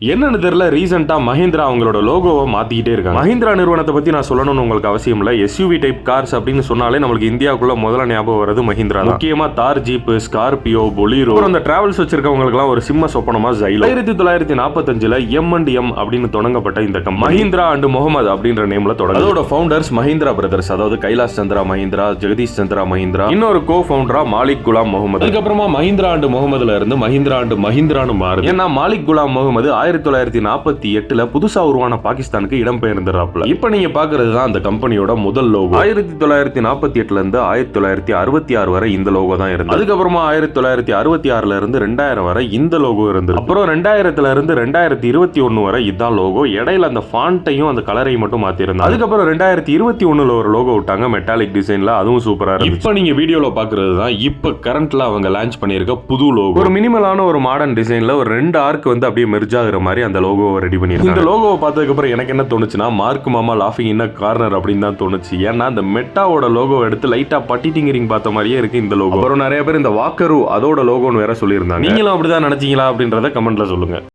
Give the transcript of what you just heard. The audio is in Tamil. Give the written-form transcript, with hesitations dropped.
என்னன்னு தெரியல, ரீசெண்டா மஹிந்திரா அவங்களோட லோகோவை மாத்திக்கிட்டே இருக்காங்க. மஹிந்திரா நிறுவனத்தை பத்தி நான் சொல்லணும்னு உங்களுக்கு அவசியம் இல்ல. எஸ்யூவி டைப் கார்ஸ் அப்படின்னு சொன்னாலே நம்மளுக்கு இந்தியாவுக்குள்ள முதல்ல ஞாபகம் வருது மஹிந்திரா. முக்கியமா தார் ஜீப், ஸ்கார்பியோ, பொலீரோ, அந்த டிராவல்ஸ் வச்சிருக்கவங்களுக்கு எல்லாம் ஒரு சிம்ம சொப்பனமா ஜைலோ. 1945 M&M அப்படின்னு தொடங்கப்பட்ட இந்த மஹிந்திரா அண்ட் முகமது அப்படின்ற நேம்ல தொடங்க. அதோட ஃபவுண்டர்ஸ் மஹிந்திரா பிரதர்ஸ், அதாவது கைலாஷ் சந்திரா மஹிந்திரா, ஜெகதீஷ் சந்திரா மஹிந்திரா, இன்னொரு கோ ஃபவுண்டரா மாலிக் குலாம் முகமது. அதுக்கப்புறமா மஹிந்திரா அண்ட் முகமதுல இருந்து மஹிந்திரா அண்ட் மஹிந்திரான்னு மாறுது. ஏன்னா மாலிக் குலாம் முகமது 1948 புதுசா உருவான பாகிஸ்தானுக்கு இடம்பெயர்ந்தாப்ல. இப்ப நீங்க பாக்குறது தான் அந்த கம்பெனியோட முதல் லோகோ. 1948 இருந்து 1966 வரை இந்த லோகோ தான் இருந்தது. அதுக்கப்புறமா 1966 இருந்து 2000 வரை இந்த லோகோ இருந்தது. அப்புறம் 2000 இருந்து 2021 வரை இதான் லோகோ. இடையில அந்த ஃபாண்ட்டையும் அந்த கலரையும் மட்டும் மாத்தி இருந்தாங்க. அதுக்கப்புறம் 2021 ஒரு லோகோ விட்டாங்க மெட்டாலிக் டிசைன்ல, அதுவும் சூப்பரா இருக்கு. இப்ப நீங்க வீடியோல பாக்குறது தான் இப்ப கரண்ட்ல அவங்க லான்ச் பண்ணிருக்க புது லோகோ. ஒரு மினிமலான ஒரு மாடர்ன் டிசைன்ல ஒரு 2 ஆர்க் வந்து அப்படியே மெர்ஜ் ஆகுற மாதிரி அந்த லோகோவை ரெடி பண்ணிருக்காங்க. இந்த லோகோவை பார்த்ததுக்கு அப்புறம் எனக்கு என்ன தோணுச்சுன்னா, மார்க் மாமா லாஃபிங் இன் கார்னர் அப்படின்னு தான் தோணுச்சு. ஏன்னா இந்த மெட்டாவோட லோகோவை எடுத்து லைட்டா பட்டிட்டிங்கரிங் பார்த்த மாதிரியே இருக்கு இந்த லோகோ. அப்புறம் நிறைய பேர் இந்த வாக்கரு அதோட லோகோன்னு வேற சொல்லியிருந்தாங்க. நீங்களும் அப்படிதான் நினைச்சீங்களா அப்படின்றத கமெண்ட்ல சொல்லுங்க.